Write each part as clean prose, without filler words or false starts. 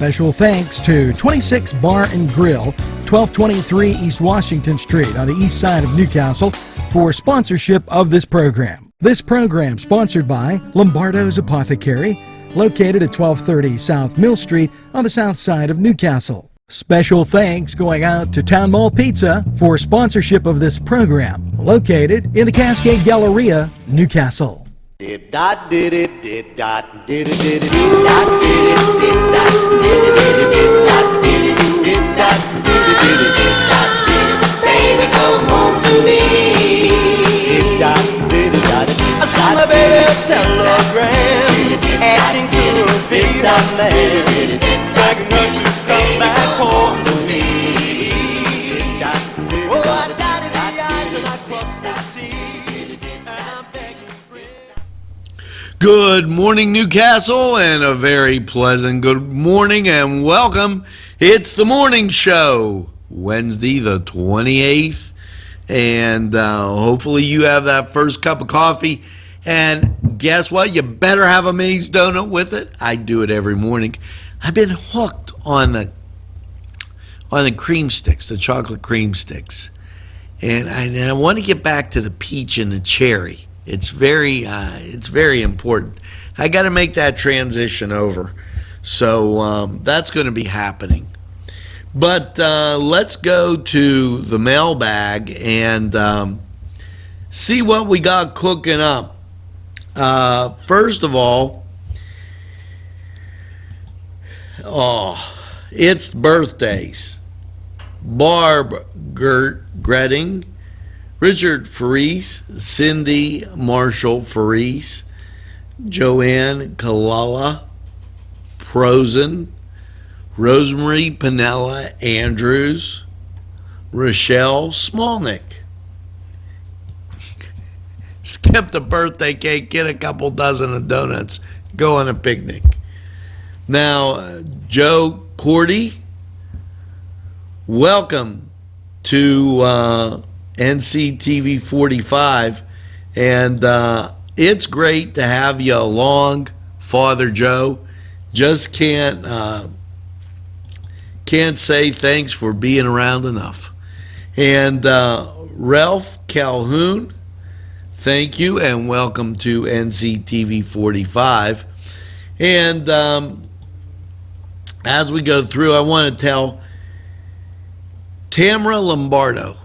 Special thanks to 26 Bar and Grill, 1223 East Washington Street on the east side of Newcastle for sponsorship of this program. This program sponsored by Lombardo's Apothecary, located at 1230 South Mill Street on the south side of Newcastle. Special thanks going out to Town Mall Pizza for sponsorship of this program, located in the Cascade Galleria, Newcastle. Did dot did it did dot did it did it did dot did it did dot did it did it did dot did it did dot did it did it did dot did it. Baby, come home to me. Did dot did it dot it. I saw my baby telegram asking to her feet on land, begging her to come back home to me. Oh, I dotted the I's and I crossed the T's, and I'm begging. Good morning, Newcastle, and a very pleasant good morning and welcome. It's the morning show, Wednesday the 28th, and hopefully you have that first cup of coffee. And guess what? You better have a maize donut with it. I do it every morning. I've been hooked on the cream sticks, the chocolate cream sticks, and I want to get back to the peach and the cherry. It's very important. I got to make that transition over, so that's going to be happening. But let's go to the mailbag and see what we got cooking up. First of all, it's birthdays. Barb Gretting, Richard Faris, Cindy Marshall Faris, Joanne Kalala, Prosen, Rosemary Pinella Andrews, Rochelle Smolnick. Skip the birthday cake, get a couple dozen of donuts, go on a picnic. Now, Joe Cordy, welcome to NCTV45, and it's great to have you along, Father Joe. Just can't say thanks for being around enough. And Ralph Calhoun, thank you and welcome to NCTV45. And as we go through, I want to tell Tamara Lombardo,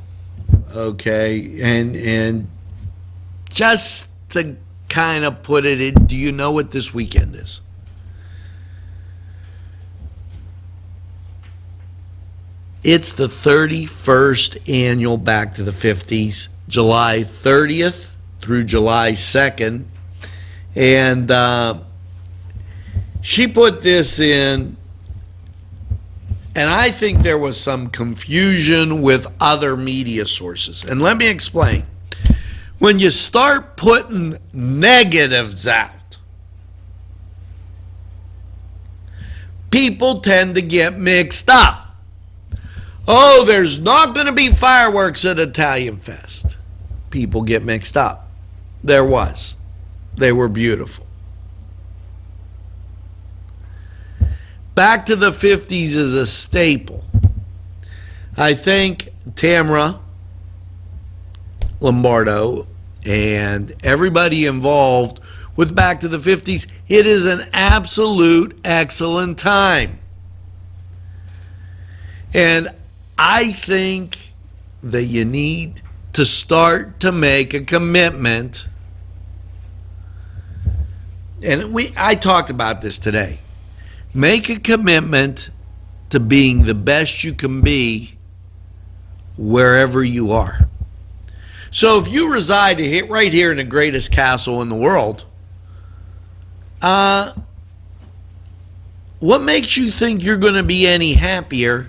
okay, and just to kind of put it in, do you know what this weekend is? It's the 31st annual Back to the 50s, July 30th through July 2nd, and she put this in, and I think there was some confusion with other media sources. And let me explain. When you start putting negatives out, people tend to get mixed up. Oh, there's not going to be fireworks at Italian Fest. People get mixed up. There was. They were beautiful. Back to the 50s is a staple. I think Tamara Lombardo and everybody involved with Back to the 50s, it is an absolute excellent time. And I think that you need to start to make a commitment. And I talked about this today. Make a commitment to being the best you can be wherever you are. So if you reside right here in the greatest castle in the world, what makes you think you're going to be any happier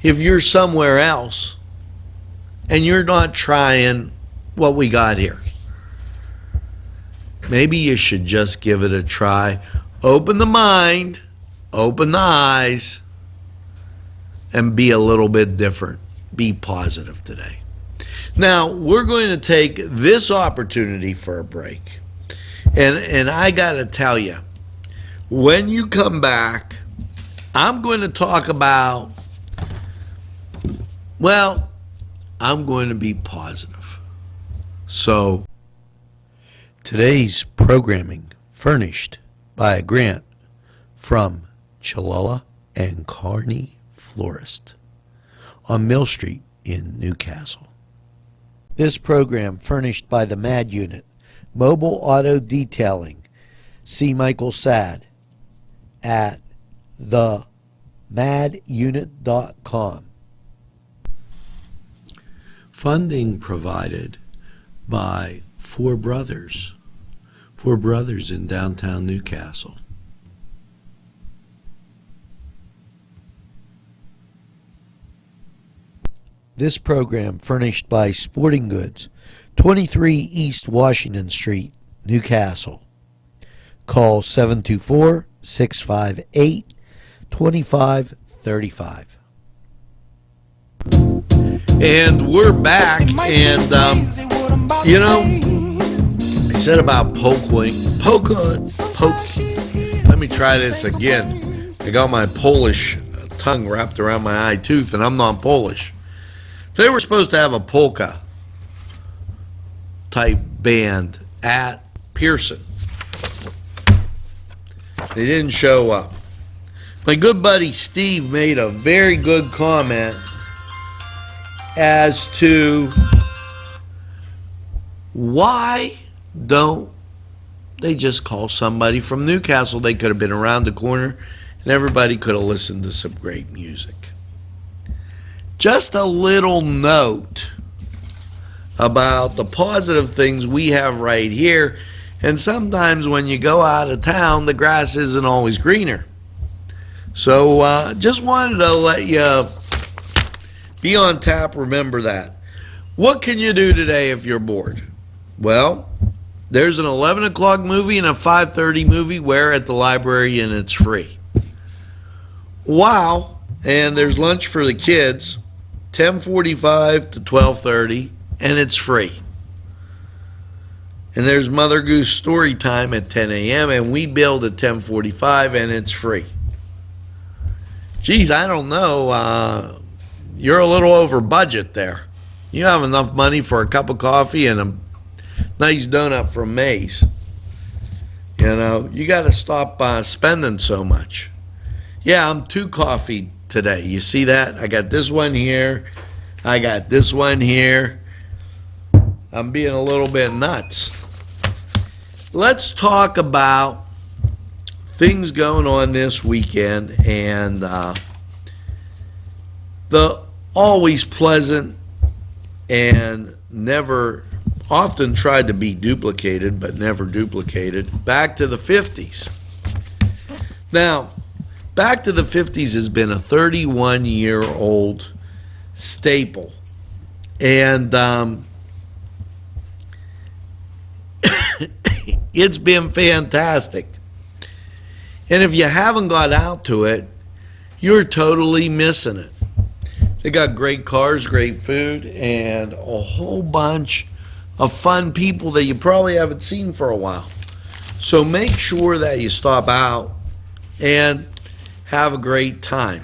if you're somewhere else and you're not trying what we got here? Maybe you should just give it a try. Open the mind. Open the eyes and be a little bit different. Be positive today. Now, we're going to take this opportunity for a break. And I got to tell you, when you come back, I'm going to talk about, well, I'm going to be positive. So, today's programming furnished by a grant from Chalala and Carney Florist on Mill Street in Newcastle. This program furnished by the MAD Unit, Mobile Auto Detailing. See Michael Sad at themadunit.com. Funding provided by Four Brothers in downtown Newcastle. This program furnished by Sporting Goods, 23 East Washington Street, Newcastle. Call 724-658-2535. And we're back, and I said about poke. Let me try this again. I got my Polish tongue wrapped around my eye tooth, and I'm not Polish. They were supposed to have a polka type band at Pearson. They didn't show up. My good buddy Steve made a very good comment as to why don't they just call somebody from Newcastle? They could have been around the corner and everybody could have listened to some great music. Just a little note about the positive things we have right here. And sometimes when you go out of town, the grass isn't always greener. So just wanted to let you be on tap. Remember that. What can you do today if you're bored? Well, there's an 11 o'clock movie and a 5:30 movie. Where at the library, and it's free. Wow. And there's lunch for the kids, 10:45 to 12:30, and it's free. And there's Mother Goose story time at 10 a.m. and we build at 10:45, and it's free. Geez, I don't know. You're a little over budget there. You have enough money for a cup of coffee and a nice donut from Mays. You got to stop spending so much. Yeah, I'm 2 coffee today. You see that? I got this one here. I got this one here. I'm being a little bit nuts. Let's talk about things going on this weekend and the always pleasant and never, often tried to be duplicated but never duplicated, Back to the 50s. Now, Back to the 50s has been a 31-year-old staple. And it's been fantastic. And if you haven't got out to it, you're totally missing it. They got great cars, great food, and a whole bunch of fun people that you probably haven't seen for a while. So make sure that you stop out and have a great time.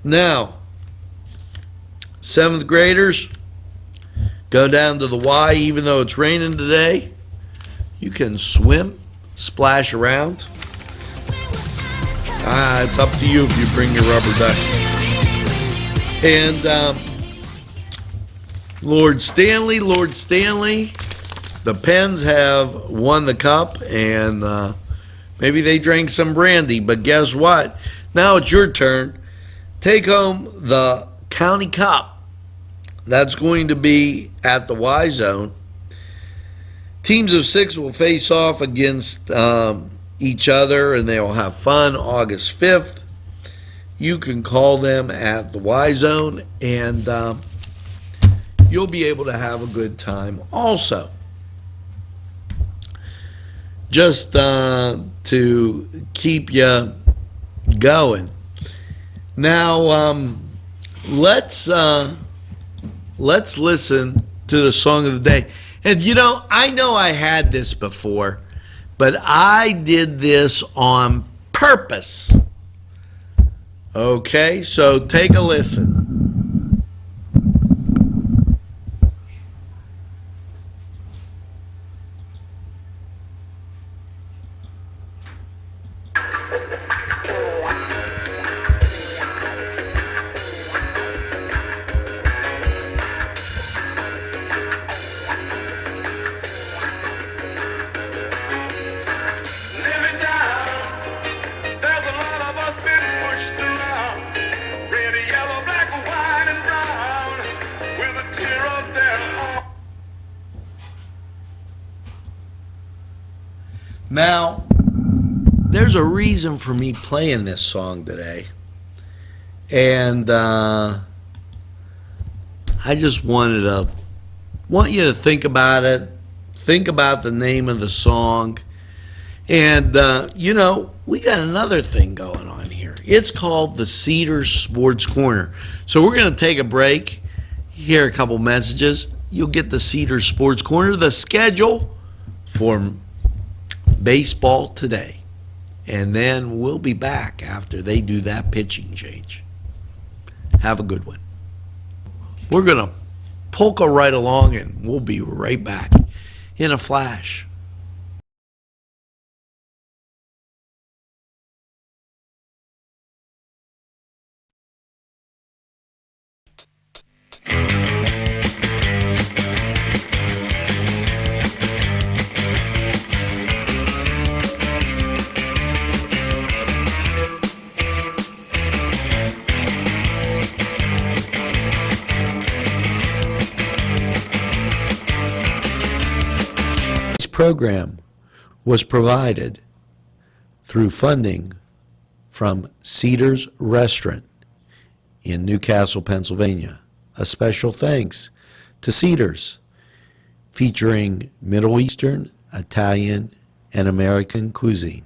Now, 7th graders, go down to the Y. Even though it's raining today, you can swim, splash around. It's up to you if you bring your rubber duck. And Lord Stanley, the Pens have won the cup, and maybe they drank some brandy, but guess what? Now it's your turn. Take home the County Cup. That's going to be at the Y Zone. Teams of 6 will face off against each other, and they will have fun August 5th. You can call them at the Y Zone, and you'll be able to have a good time also. Just to keep you going. Now, let's listen to the song of the day. And I know I had this before, but I did this on purpose. Okay, so take a listen. Living down, there's a lot of us been pushed around. Red, yellow, black, white, and brown. With a tear up there. Now, there's a reason for me playing this song today. And I just want you to think about it. Think about the name of the song. And, we got another thing going on here. It's called the Cedars Sports Corner. So we're going to take a break, hear a couple messages. You'll get the Cedars Sports Corner, the schedule for baseball today. And then we'll be back after they do that pitching change. Have a good one. We're going to polka right along, and we'll be right back in a flash. This program was provided through funding from Cedars Restaurant in Newcastle, Pennsylvania. A special thanks to Cedars, featuring Middle Eastern, Italian, and American cuisine.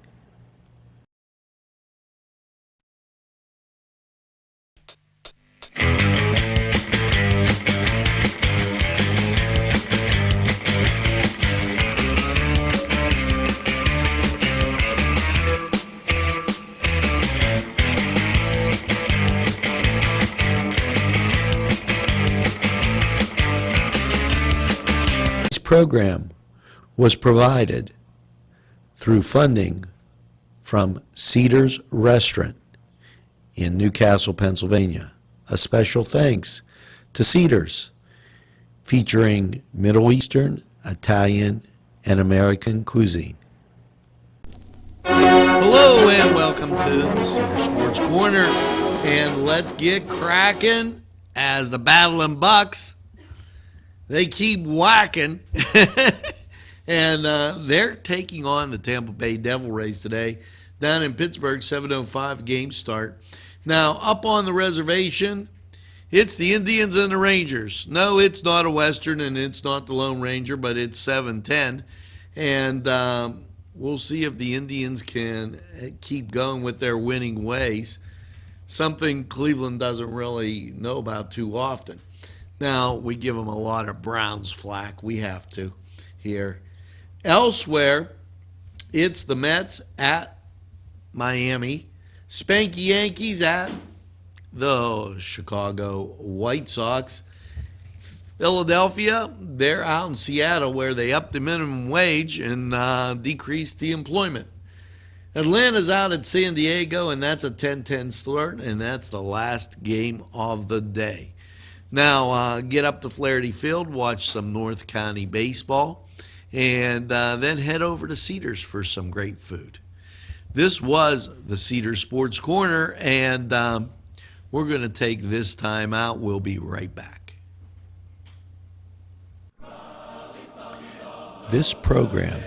This program was provided through funding from Cedars Restaurant in Newcastle, Pennsylvania. A special thanks to Cedars, featuring Middle Eastern, Italian, and American cuisine. Hello and welcome to the Cedars Sports Corner, and let's get cracking as the Battling Bucks, they keep whacking. And they're taking on the Tampa Bay Devil Rays today down in Pittsburgh, 7:05 game start. Now, up on the reservation, it's the Indians and the Rangers. No, it's not a Western, and it's not the Lone Ranger, but it's 7:10. And we'll see if the Indians can keep going with their winning ways, something Cleveland doesn't really know about too often. Now, we give them a lot of Browns flack. We have to here. Elsewhere, it's the Mets at Miami, Spanky Yankees at the Chicago White Sox. Philadelphia, they're out in Seattle where they upped the minimum wage and decreased the employment. Atlanta's out at San Diego, and that's a 10-10 start, and that's the last game of the day. Now, get up to Flaherty Field, watch some North County baseball, and then head over to Cedars for some great food. This was the Cedars Sports Corner, and we're going to take this time out. We'll be right back. This program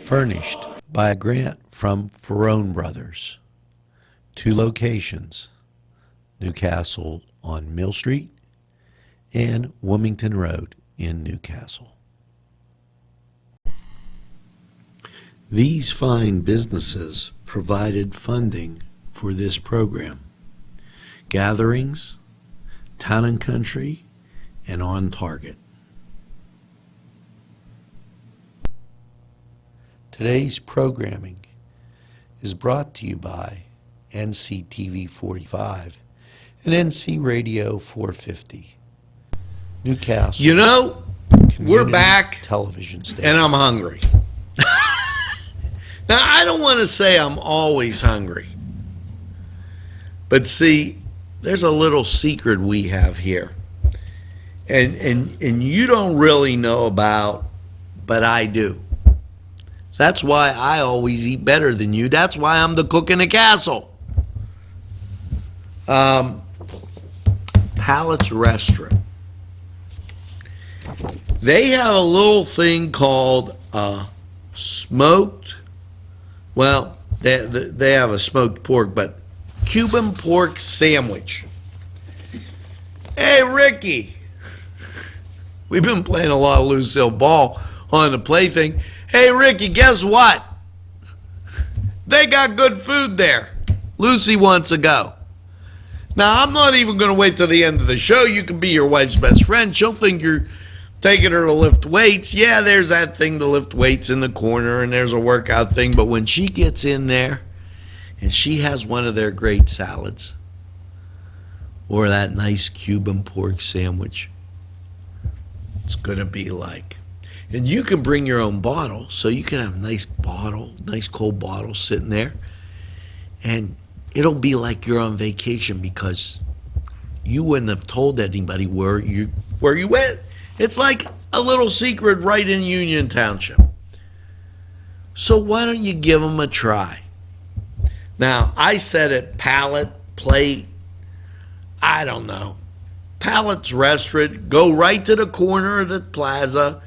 furnished by a grant from Ferrone Brothers. 2 locations, Newcastle on Mill Street and Wilmington Road in Newcastle. These fine businesses provided funding for this program. Gatherings, Town and Country, and On Target. Today's programming is brought to you by NCTV45, and NC Radio 450. Newcastle. You know, we're Community back, television station. and I'm hungry. Now, I don't want to say I'm always hungry. But see, there's a little secret we have here. And you don't really know about, but I do. That's why I always eat better than you. That's why I'm the cook in the castle. Palate's Restaurant. They have a little thing called smoked, well, they have a smoked pork, but Cuban pork sandwich. Hey, Ricky. We've been playing a lot of Lucille Ball on the play thing. Hey, Ricky, guess what? They got good food there. Lucy wants to go. Now, I'm not even going to wait till the end of the show. You can be your wife's best friend. She'll think you're taking her to lift weights. Yeah, there's that thing to lift weights in the corner, and there's a workout thing. But when she gets in there and she has one of their great salads or that nice Cuban pork sandwich, it's going to be like. And you can bring your own bottle, so you can have a nice bottle, nice cold bottle sitting there. And it'll be like you're on vacation because you wouldn't have told anybody where you went. It's like a little secret right in Union Township. So why don't you give them a try? Now, I said it, palate, plate, I don't know. Palate's Restaurant, go right to the corner of the plaza.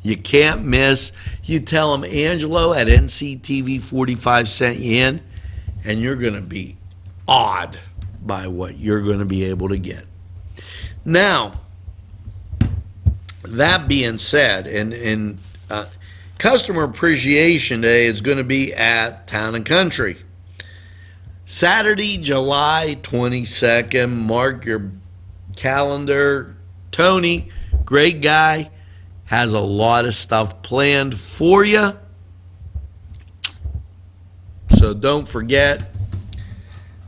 You can't miss. You tell them Angelo at NCTV45 sent you in, and you're going to be awed by what you're going to be able to get. Now, that being said, and Customer Appreciation Day is going to be at Town and Country. Saturday, July 22nd. Mark your calendar. Tony, great guy, has a lot of stuff planned for you. So don't forget,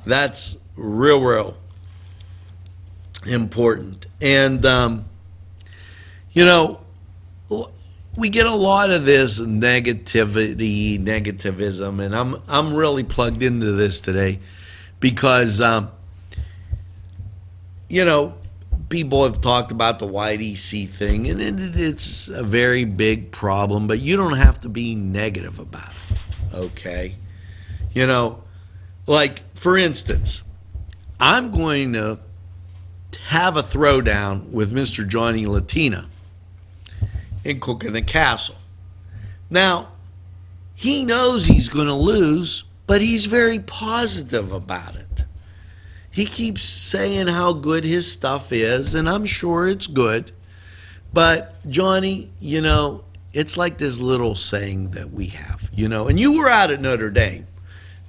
that's real important. And, you know, we get a lot of this negativism, and I'm really plugged into this today because, you know, people have talked about the YDC thing, and it's a very big problem, but you don't have to be negative about it, okay? You know, like, for instance, I'm going to have a throwdown with Mr. Johnny Latina in Cook in the Castle. Now, he knows he's going to lose, but he's very positive about it. He keeps saying how good his stuff is, and I'm sure it's good. But, Johnny, you know, it's like this little saying that we have, you know, and you were out at Notre Dame.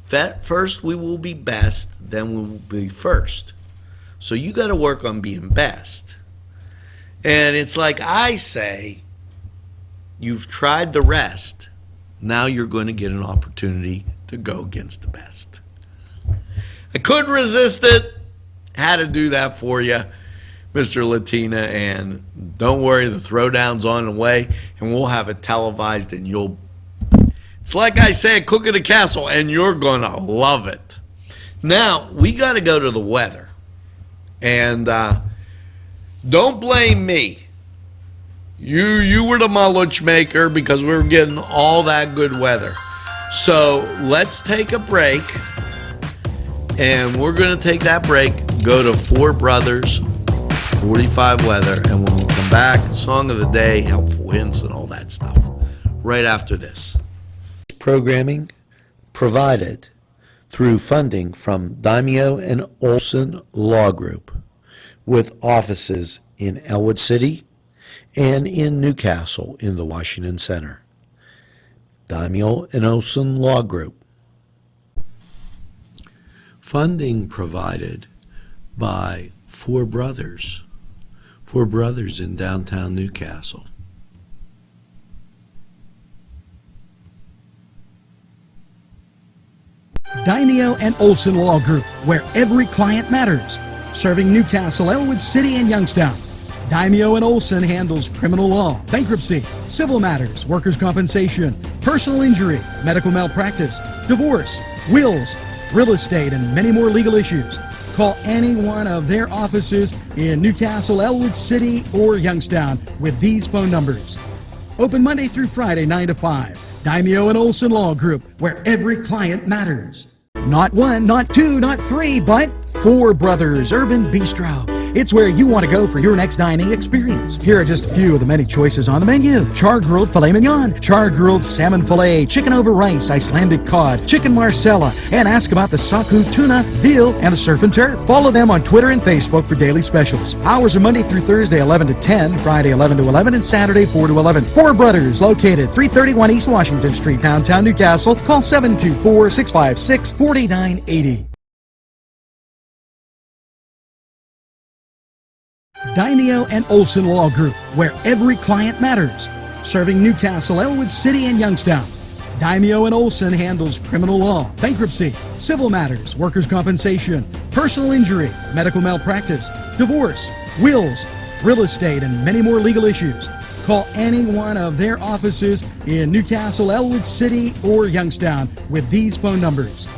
That first we will be best, then we will be first. So you got to work on being best. And it's like I say, you've tried the rest. Now you're going to get an opportunity to go against the best. I couldn't resist it. Had to do that for you, Mr. Latina. And don't worry, the throwdown's on the way, and we'll have it televised, and you'll. It's like I say, Cook in the Castle, and you're going to love it. Now, we got to go to the weather. And don't blame me. You were the mulch maker because we were getting all that good weather. So let's take a break. And we're going to take that break, go to Four Brothers, 45 weather, and when we come back, song of the day, helpful hints, and all that stuff. Right after this. Programming provided through funding from Daimio and Olson Law Group, with offices in Elwood City and in Newcastle in the Washington Center. Daimio and Olson Law Group. Funding provided by Four Brothers in downtown Newcastle. Daimio and Olson Law Group, where every client matters. Serving Newcastle, Elwood City, and Youngstown. Daimio and Olson handles criminal law, bankruptcy, civil matters, workers' compensation, personal injury, medical malpractice, divorce, wills, real estate, and many more legal issues. Call any one of their offices in Newcastle, Elwood City, or Youngstown with these phone numbers. Open Monday through Friday, 9 to 5. Daimio and Olson Law Group, where every client matters. Not one, not two, not three, but Four Brothers Urban Bistro. It's where you want to go for your next dining experience. Here are just a few of the many choices on the menu. Char-grilled filet mignon, char-grilled salmon filet, chicken over rice, Icelandic cod, chicken marsala, and ask about the saku tuna, veal, and the surf and turf. Follow them on Twitter and Facebook for daily specials. Hours are Monday through Thursday, 11 to 10, Friday, 11 to 11, and Saturday, 4 to 11. Four Brothers, located 331 East Washington Street, downtown Newcastle. Call 724-656-4980. Daimio and Olson Law Group, where every client matters. Serving Newcastle, Elwood City, and Youngstown. Daimio and Olson handles criminal law, bankruptcy, civil matters, workers' compensation, personal injury, medical malpractice, divorce, wills, real estate, and many more legal issues. Call any one of their offices in Newcastle, Elwood City, or Youngstown with these phone numbers.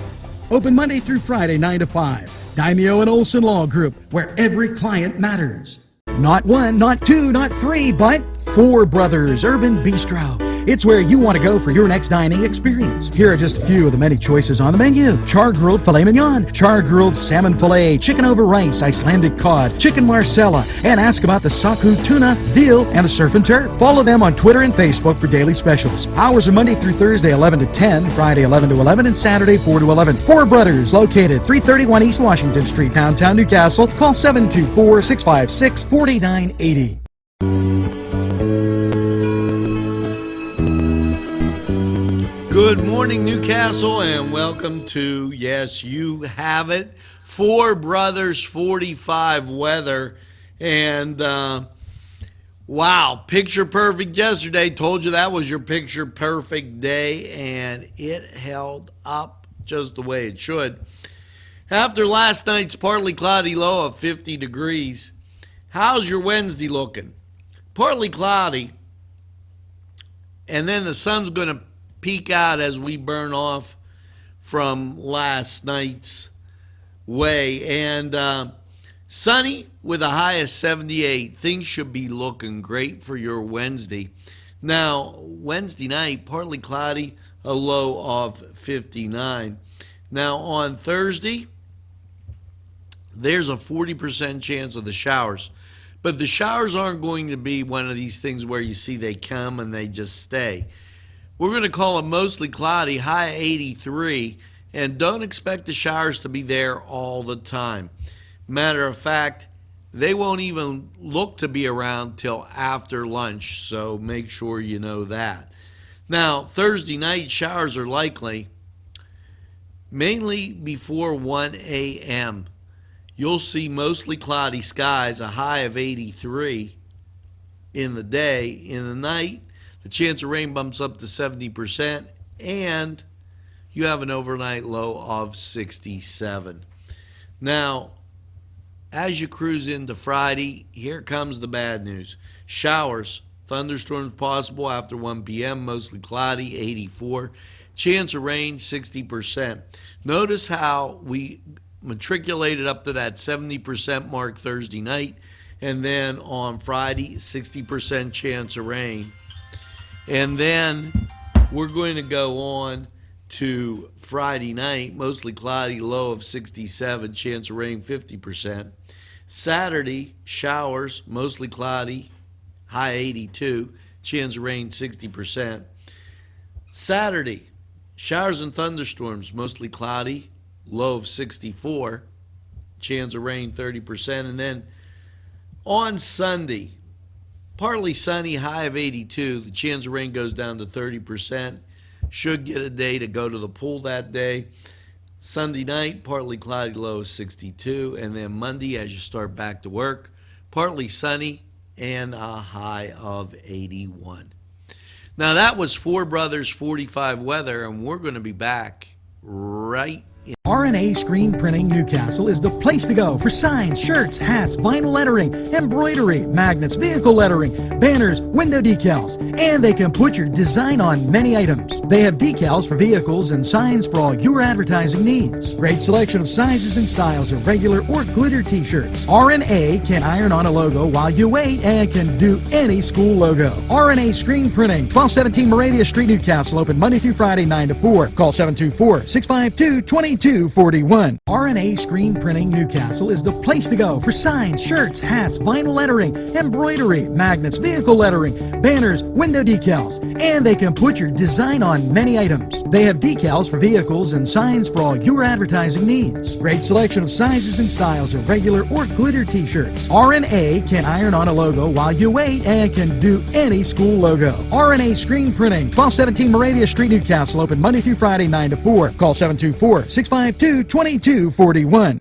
Open Monday through Friday, 9 to 5. Daimio and Olson Law Group, where every client matters. Not one, not two, not three, but Four Brothers Urban Bistro. It's where you want to go for your next dining experience. Here are just a few of the many choices on the menu. Char-grilled filet mignon, char-grilled salmon filet, chicken over rice, Icelandic cod, chicken marsala, and ask about the saku tuna, veal, and the surf and turf. Follow them on Twitter and Facebook for daily specials. Hours are Monday through Thursday, 11 to 10, Friday, 11 to 11, and Saturday, 4 to 11. Four Brothers, located 331 East Washington Street, downtown Newcastle. Call 724-656-4980. Good morning, Newcastle, and welcome to, yes, you have it, Four Brothers 45 weather. And wow, picture perfect yesterday. Told you that was your picture perfect day, and it held up just the way it should. After last night's partly cloudy low of 50 degrees, how's your Wednesday looking? Partly cloudy, and then the sun's going to peak out as we burn off from last night's way. And sunny with a high of 78. Things should be looking great for your Wednesday. Now, Wednesday night, partly cloudy, a low of 59. Now, on Thursday, there's a 40% chance of the showers. But the showers aren't going to be one of these things where you see they come and they just stay. We're going to call it mostly cloudy, high 83, and don't expect the showers to be there all the time. Matter of fact, they won't even look to be around till after lunch, so make sure you know that. Now, Thursday night, showers are likely, mainly before 1 a.m. You'll see mostly cloudy skies, a high of 83 in the day. In the night, the chance of rain bumps up to 70%, and you have an overnight low of 67. Now, as you cruise into Friday, here comes the bad news. Showers, thunderstorms possible after 1 p.m., mostly cloudy, 84. Chance of rain, 60%. Notice how we matriculated up to that 70% mark Thursday night, and then on Friday, 60% chance of rain. And then we're going to go on to Friday night, mostly cloudy, low of 67, chance of rain 50%. Saturday, showers, mostly cloudy, high 82, chance of rain 60%. Saturday, showers and thunderstorms, mostly cloudy, low of 64, chance of rain 30%. And then on Sunday, partly sunny, high of 82. The chance of rain goes down to 30%. Should get a day to go to the pool that day. Sunday night, partly cloudy, low of 62. And then Monday, as you start back to work, partly sunny and a high of 81. Now, that was Four Brothers 45 weather, and we're going to be back right RNA Screen Printing Newcastle is the place to go for signs, shirts, hats, vinyl lettering, embroidery, magnets, vehicle lettering, banners, window decals, and they can put your design on many items. They have decals for vehicles and signs for all your advertising needs. Great selection of sizes and styles of regular or glitter t-shirts. RNA can iron on a logo while you wait and can do any school logo. RNA Screen Printing, 1217 Moravia Street, Newcastle, open Monday through Friday, 9 to 4. Call 724-652-2241. RNA Screen Printing Newcastle is the place to go for signs, shirts, hats, vinyl lettering, embroidery, magnets, vehicle lettering, banners, window decals, and they can put your design on many items. They have decals for vehicles and signs for all your advertising needs. Great selection of sizes and styles of regular or glitter t-shirts. RNA can iron on a logo while you wait and can do any school logo. RNA Screen Printing, 1217 Moravia Street, Newcastle, open Monday through Friday, 9 to 4. Call 724-652-2241.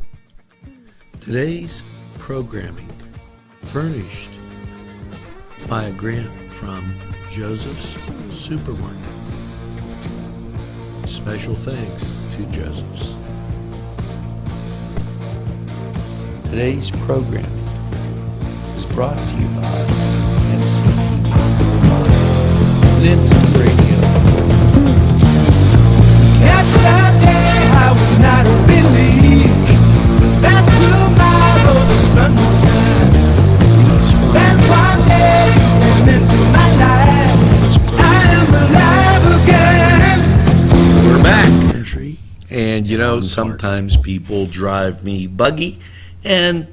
Today's programming furnished by a grant from Joseph's Supermarket. Special thanks to Joseph's. Today's programming is brought to you by NCTV45's Instant Radio. Yesterday I would not believe that tomorrow the sun will shine. That one day you came into my life. I am alive again. We're back. And you know, sometimes people drive me buggy, and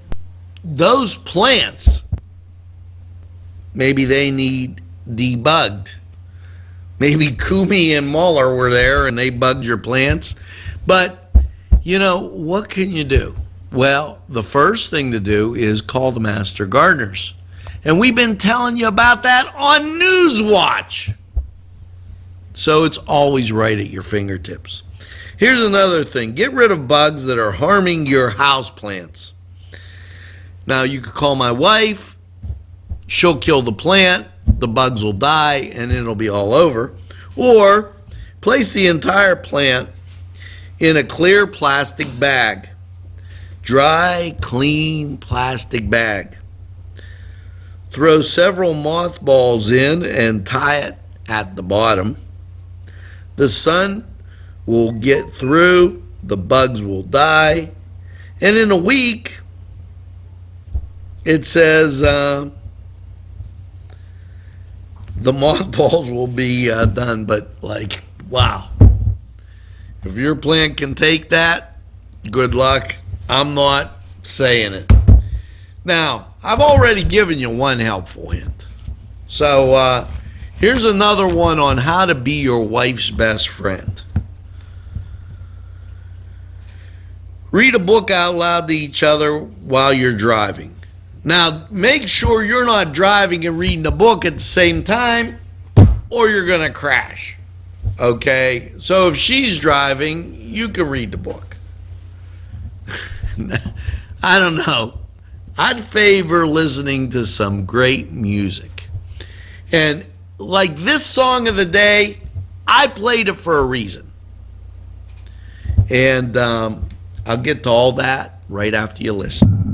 those plants, maybe they need debugged. Maybe Kumi and Muller were there and they bugged your plants. But, you know, what can you do? Well, the first thing to do is call the master gardeners. And we've been telling you about that on Newswatch. So it's always right at your fingertips. Here's another thing. Get rid of bugs that are harming your house plants. Now, you could call my wife. She'll kill the plant. The bugs will die, and it'll be all over. Or place the entire plant in a clear plastic bag. Dry, clean plastic bag. Throw several mothballs in and tie it at the bottom. The sun will get through, the bugs will die, and in a week, it says the mothballs will be done. But like, wow, if your plant can take that, good luck. I'm not saying it. Now, I've already given you one helpful hint. So here's another one on how to be your wife's best friend. Read a book out loud to each other while you're driving. Now, make sure you're not driving and reading a book at the same time, or you're going to crash. Okay? So if she's driving, you can read the book. I don't know. I'd favor listening to some great music. And like this song of the day, I played it for a reason. And I'll get to all that right after you listen.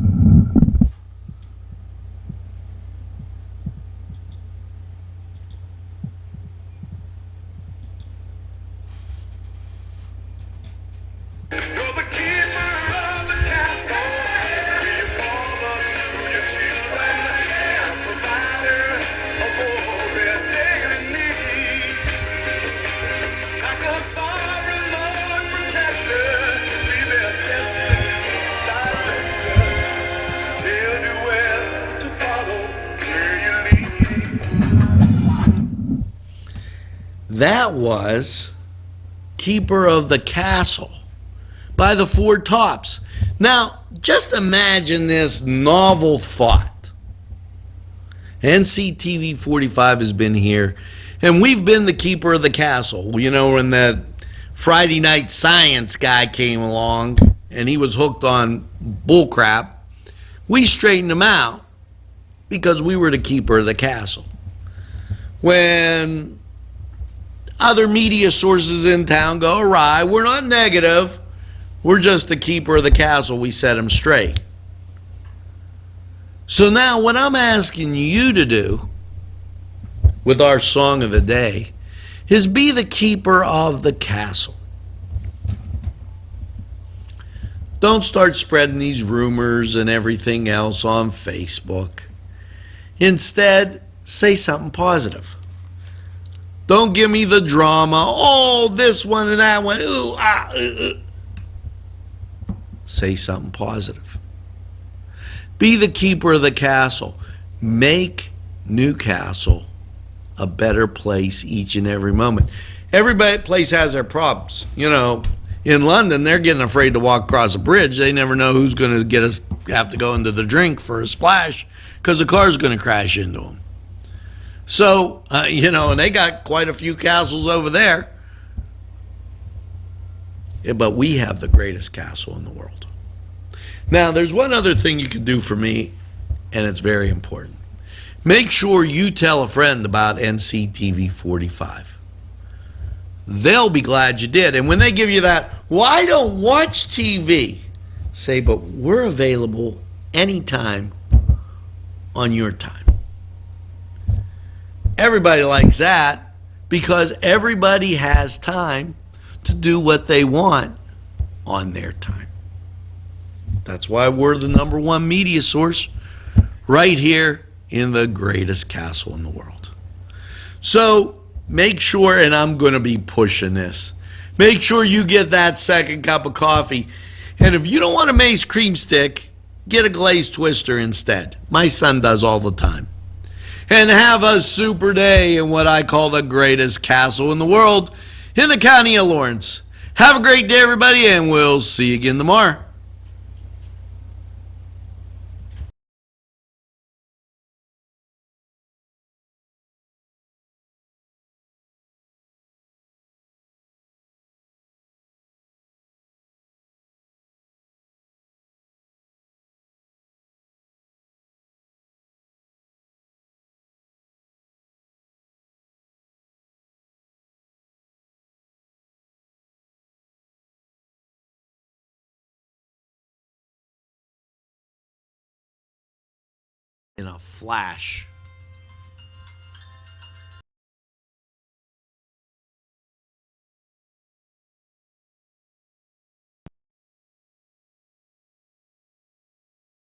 That was Keeper of the Castle by the Four Tops. Now, just imagine this novel thought. NCTV45 has been here, and we've been the keeper of the castle. You know, when that Friday Night Science guy came along, and he was hooked on bullcrap, we straightened him out because we were the keeper of the castle. When other media sources in town go awry, we're not negative, We're just the keeper of the castle. We set him straight. So now what I'm asking you to do with our song of the day is be the keeper of the castle. Don't start spreading these rumors and everything else on Facebook. Instead, say something positive. Don't give me the drama. Oh, this one and that one. Ooh, ah, Say something positive. Be the keeper of the castle. Make Newcastle a better place each and every moment. Every place has their problems. You know, in London, they're getting afraid to walk across a bridge. They never know who's going to have to go into the drink for a splash because the car's going to crash into them. So, and they got quite a few castles over there. Yeah, but we have the greatest castle in the world. Now, there's one other thing you can do for me, and it's very important. Make sure you tell a friend about NCTV45. They'll be glad you did. And when they give you that, well, I don't watch TV, say, but we're available anytime on your time. Everybody likes that because everybody has time to do what they want on their time. That's why we're the #1 media source right here in the greatest castle in the world. So make sure, and I'm going to be pushing this, make sure you get that second cup of coffee. And if you don't want a Mace cream stick, get a glazed twister instead. My son does all the time. And have a super day in what I call the greatest castle in the world in the county of Lawrence. Have a great day, everybody, and we'll see you again tomorrow. In a flash.